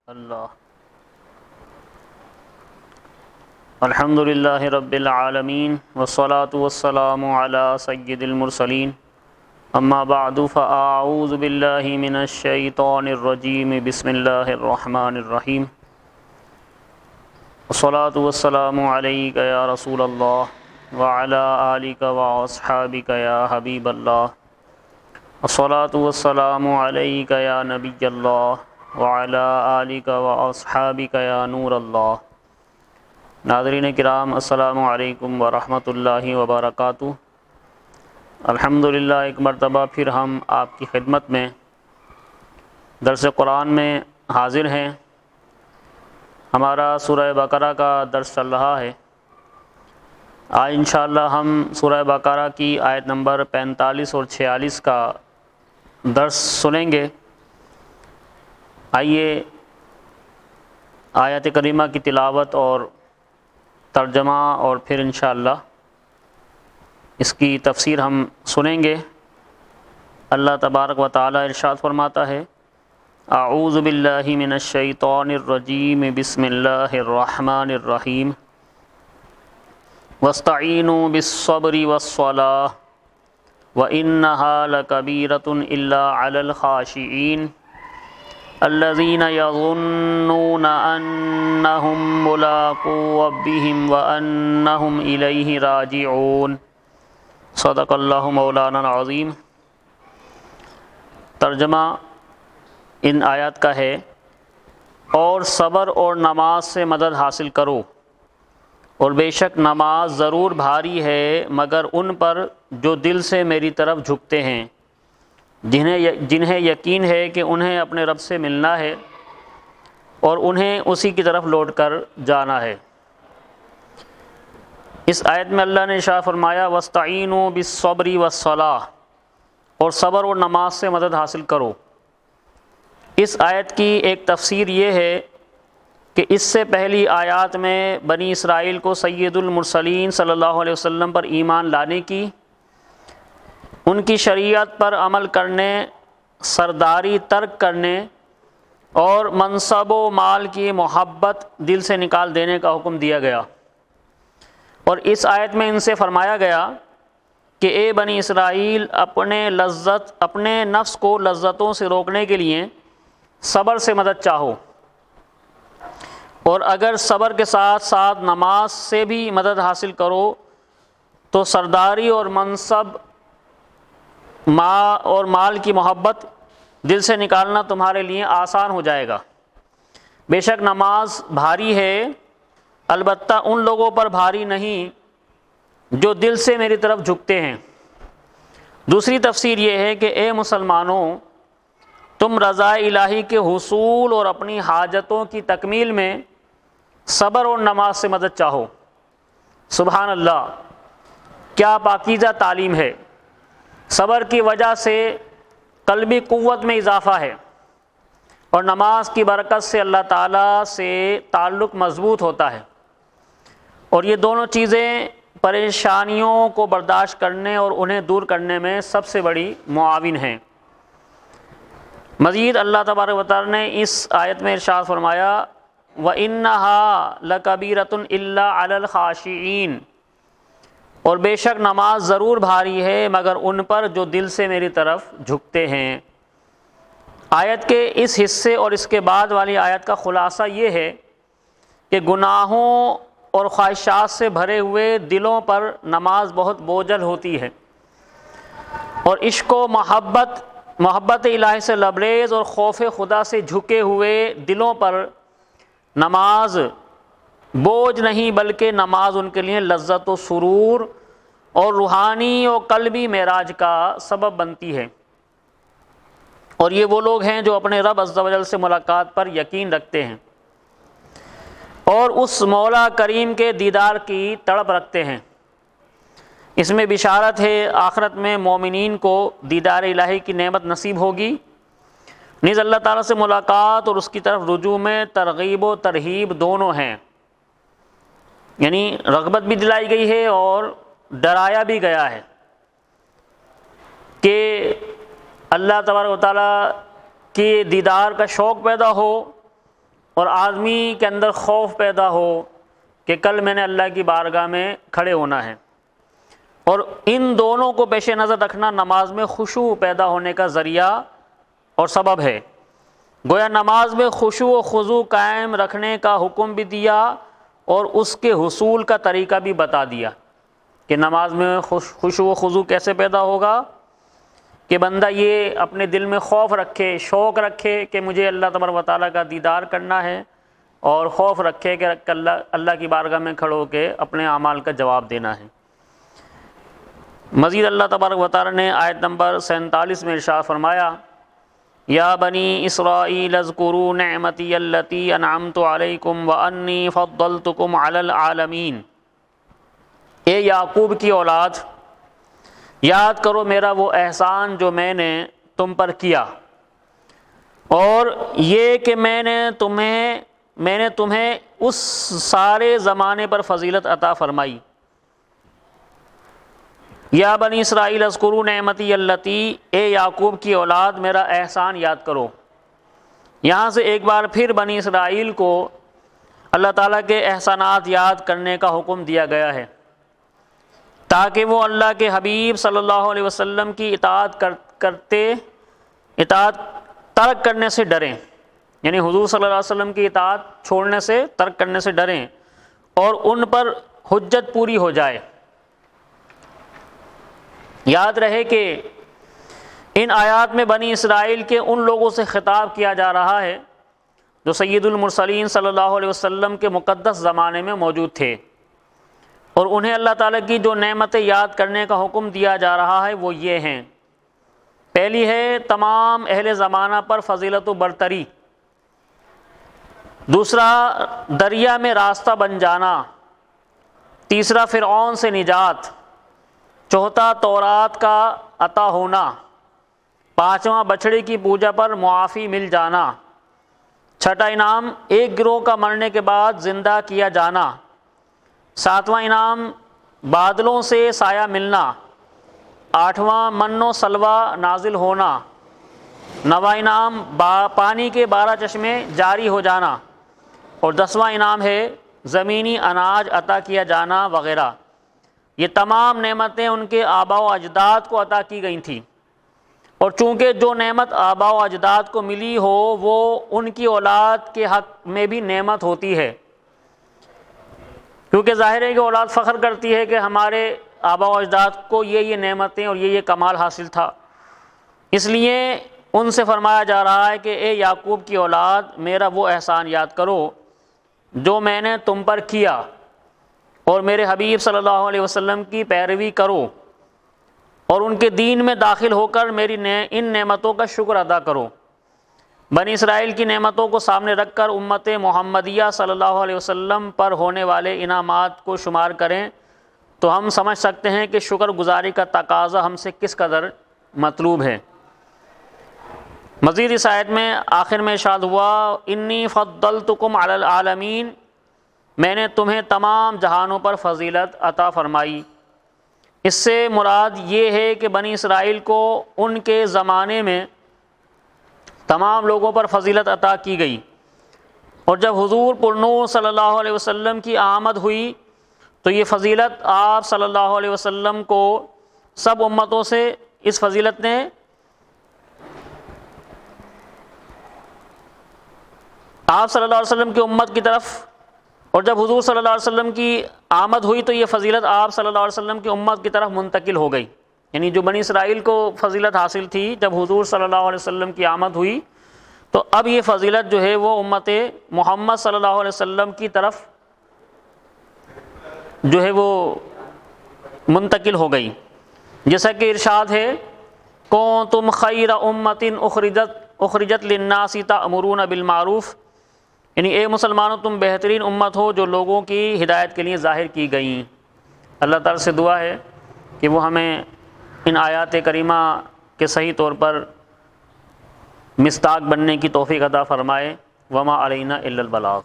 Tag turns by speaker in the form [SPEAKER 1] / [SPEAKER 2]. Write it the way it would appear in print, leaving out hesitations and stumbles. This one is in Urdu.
[SPEAKER 1] اللہ الحمد للہ رب العالمین والصلاة والسلام علی سید المرسلین اما بعد فاعوذ باللہ من الشیطان الرجیم بسم اللہ الرحمن الرحیم والصلاة والسلام علیک یا رسول اللہ وعلی آلک واصحابک یا حبیب اللہ والصلاة والسلام علیک یا نبی اللہ وعلی آلک واصحابک یا نور اللہ۔ ناظرین کرام السلام علیکم ورحمۃ اللہ وبرکاتہ۔ الحمدللہ ایک مرتبہ پھر ہم آپ کی خدمت میں درس قرآن میں حاضر ہیں۔ ہمارا سورہ بقرہ کا درس چل رہا ہے۔ آج انشاءاللہ ہم سورہ بقرہ کی آیت نمبر 45 اور 46 کا درس سنیں گے۔ آئیے آیت کریمہ کی تلاوت اور ترجمہ اور پھر انشاءاللہ اس کی تفسیر ہم سنیں گے۔ اللہ تبارک و تعالی ارشاد فرماتا ہے: اعوذ باللہ من الشیطان الرجیم بسم اللہ الرحمن الرحیم واستعینوا بالصبر والصلاۃ وانہا لکبیرۃ الا علی الخاشعین الذین یظنون انہم ملاقو ربہم وانہم الیہ راجعون۔ صدق اللہ مولانا العظیم۔ ترجمہ ان آیات کا ہے: اور صبر اور نماز سے مدد حاصل کرو، اور بے شک نماز ضرور بھاری ہے مگر ان پر جو دل سے میری طرف جھکتے ہیں، جنہیں یقین ہے کہ انہیں اپنے رب سے ملنا ہے اور انہیں اسی کی طرف لوٹ کر جانا ہے۔ اس آیت میں اللہ نے ارشاد فرمایا: وَاسْتَعِینُوا بِالصَّبْرِ وَالصَّلَاةِ، اور صبر اور نماز سے مدد حاصل کرو۔ اس آیت کی ایک تفسیر یہ ہے کہ اس سے پہلی آیات میں بنی اسرائیل کو سید المرسلین صلی اللہ علیہ وسلم پر ایمان لانے کی، ان کی شریعت پر عمل کرنے، سرداری ترک کرنے اور منصب و مال کی محبت دل سے نکال دینے کا حکم دیا گیا، اور اس آیت میں ان سے فرمایا گیا کہ اے بنی اسرائیل، اپنے نفس کو لذتوں سے روکنے کے لیے صبر سے مدد چاہو، اور اگر صبر کے ساتھ ساتھ نماز سے بھی مدد حاصل کرو تو سرداری اور منصب اور مال کی محبت دل سے نکالنا تمہارے لیے آسان ہو جائے گا۔ بے شک نماز بھاری ہے، البتہ ان لوگوں پر بھاری نہیں جو دل سے میری طرف جھکتے ہیں۔ دوسری تفسیر یہ ہے کہ اے مسلمانوں، تم رضا الہی کے حصول اور اپنی حاجتوں کی تکمیل میں صبر اور نماز سے مدد چاہو۔ سبحان اللہ، کیا پاکیزہ تعلیم ہے! صبر کی وجہ سے قلبی قوت میں اضافہ ہے، اور نماز کی برکت سے اللہ تعالیٰ سے تعلق مضبوط ہوتا ہے، اور یہ دونوں چیزیں پریشانیوں کو برداشت کرنے اور انہیں دور کرنے میں سب سے بڑی معاون ہیں۔ مزید اللہ تبارک و تعالیٰ نے اس آیت میں ارشاد فرمایا: وَإِنَّهَا لَكَبِيرَةٌ إِلَّا عَلَى الْخَاشِعِينَ، اور بے شک نماز ضرور بھاری ہے مگر ان پر جو دل سے میری طرف جھکتے ہیں۔ آیت کے اس حصے اور اس کے بعد والی آیت کا خلاصہ یہ ہے کہ گناہوں اور خواہشات سے بھرے ہوئے دلوں پر نماز بہت بوجھل ہوتی ہے، اور عشق و محبت الہی سے لبریز اور خوف خدا سے جھکے ہوئے دلوں پر نماز بوجھ نہیں، بلکہ نماز ان کے لیے لذت و سرور اور روحانی و قلبی معراج کا سبب بنتی ہے، اور یہ وہ لوگ ہیں جو اپنے رب عز و جل سے ملاقات پر یقین رکھتے ہیں اور اس مولا کریم کے دیدار کی تڑپ رکھتے ہیں۔ اس میں بشارت ہے، آخرت میں مومنین کو دیدار الہی کی نعمت نصیب ہوگی، نیز اللہ تعالیٰ سے ملاقات اور اس کی طرف رجوع میں ترغیب و ترہیب دونوں ہیں، یعنی رغبت بھی دلائی گئی ہے اور ڈرایا بھی گیا ہے کہ اللہ تبارک و تعالیٰ کے دیدار کا شوق پیدا ہو اور آدمی کے اندر خوف پیدا ہو کہ کل میں نے اللہ کی بارگاہ میں کھڑے ہونا ہے، اور ان دونوں کو پیش نظر رکھنا نماز میں خشوع پیدا ہونے کا ذریعہ اور سبب ہے۔ گویا نماز میں خشوع و خضوع قائم رکھنے کا حکم بھی دیا اور اس کے حصول کا طریقہ بھی بتا دیا کہ نماز میں خشوع و خضوع کیسے پیدا ہوگا، کہ بندہ یہ اپنے دل میں خوف رکھے، شوق رکھے کہ مجھے اللہ تبارک و تعالیٰ کا دیدار کرنا ہے، اور خوف رکھے کہ اللہ کی بارگاہ میں کھڑو کے اپنے اعمال کا جواب دینا ہے۔ مزید اللہ تبارک و تعالیٰ نے آیت نمبر 47 میں ارشاد فرمایا، یا بنی اسرائیل اذکروا نعمتی التی انعمت علیکم وانی فضلتکم علی العالمین، اے یعقوب کی اولاد یاد کرو میرا وہ احسان جو میں نے تم پر کیا، اور یہ کہ میں نے تمہیں اس سارے زمانے پر فضیلت عطا فرمائی۔ یا بنی اسرائیل اذکروا نعمتی التی، اے یعقوب کی اولاد میرا احسان یاد کرو۔ یہاں سے ایک بار پھر بنی اسرائیل کو اللہ تعالیٰ کے احسانات یاد کرنے کا حکم دیا گیا ہے، تاکہ وہ اللہ کے حبیب صلی اللہ علیہ وسلم کی اطاعت ترک کرنے سے ڈریں، یعنی حضور صلی اللہ علیہ وسلم کی اطاعت چھوڑنے سے، ترک کرنے سے ڈریں، اور ان پر حجت پوری ہو جائے۔ یاد رہے کہ ان آیات میں بنی اسرائیل کے ان لوگوں سے خطاب کیا جا رہا ہے جو سید المرسلین صلی اللہ علیہ وسلم کے مقدس زمانے میں موجود تھے، اور انہیں اللہ تعالیٰ کی جو نعمتیں یاد کرنے کا حکم دیا جا رہا ہے وہ یہ ہیں۔ پہلی ہے تمام اہل زمانہ پر فضیلت و برتری، دوسرا دریا میں راستہ بن جانا، تیسرا فرعون سے نجات، چوتھا تورات کا عطا ہونا، پانچواں بچھڑے کی پوجا پر معافی مل جانا، چھٹا انعام ایک گروہ کا مرنے کے بعد زندہ کیا جانا، ساتواں انعام بادلوں سے سایہ ملنا، آٹھواں من و سلوہ نازل ہونا، نواں انعام پانی کے 12 چشمے جاری ہو جانا، اور 10واں انعام ہے زمینی اناج عطا کیا جانا وغیرہ۔ یہ تمام نعمتیں ان کے آباء و اجداد کو عطا کی گئی تھیں، اور چونکہ جو نعمت آباء و اجداد کو ملی ہو وہ ان کی اولاد کے حق میں بھی نعمت ہوتی ہے، کیونکہ ظاہر ہے کہ اولاد فخر کرتی ہے کہ ہمارے آباء و اجداد کو یہ نعمتیں اور یہ کمال حاصل تھا۔ اس لیے ان سے فرمایا جا رہا ہے کہ اے یعقوب کی اولاد میرا وہ احسان یاد کرو جو میں نے تم پر کیا، اور میرے حبیب صلی اللہ علیہ وسلم کی پیروی کرو، اور ان کے دین میں داخل ہو کر میری ان نعمتوں کا شکر ادا کرو۔ بنی اسرائیل کی نعمتوں کو سامنے رکھ کر امت محمدیہ صلی اللہ علیہ وسلم پر ہونے والے انعامات کو شمار کریں تو ہم سمجھ سکتے ہیں کہ شکر گزاری کا تقاضا ہم سے کس قدر مطلوب ہے۔ مزید اس آیت میں آخر میں ارشاد ہوا، انی فضلتکم علی العالمین، میں نے تمہیں تمام جہانوں پر فضیلت عطا فرمائی۔ اس سے مراد یہ ہے کہ بنی اسرائیل کو ان کے زمانے میں تمام لوگوں پر فضیلت عطا کی گئی، اور جب حضور پرنور صلی اللہ علیہ وسلم کی آمد ہوئی تو یہ فضیلت آپ صلی اللہ علیہ وسلم کو سب امتوں سے اس فضیلت نے آپ صلی اللہ علیہ وسلم کی امت کی طرف، اور جب حضور صلی اللہ علیہ وسلم کی آمد ہوئی تو یہ فضیلت آپ صلی اللہ علیہ وسلم کی امت کی طرف منتقل ہو گئی، یعنی جو بنی اسرائیل کو فضیلت حاصل تھی جب حضور صلی اللہ علیہ وسلم کی آمد ہوئی تو اب یہ فضیلت جو ہے وہ امت محمد صلی اللہ علیہ وسلم کی طرف جو ہے وہ منتقل ہو گئی۔ جیسا کہ ارشاد ہے، کنتم خیر امۃ اخرجت للناس تأمرون بالمعروف، یعنی اے مسلمانوں تم بہترین امت ہو جو لوگوں کی ہدایت کے لیے ظاہر کی گئیں۔ اللہ تعالیٰ سے دعا ہے کہ وہ ہمیں ان آیات کریمہ کے صحیح طور پر مصداق بننے کی توفیق عطا فرمائے۔ وما علینا الا البلاغ۔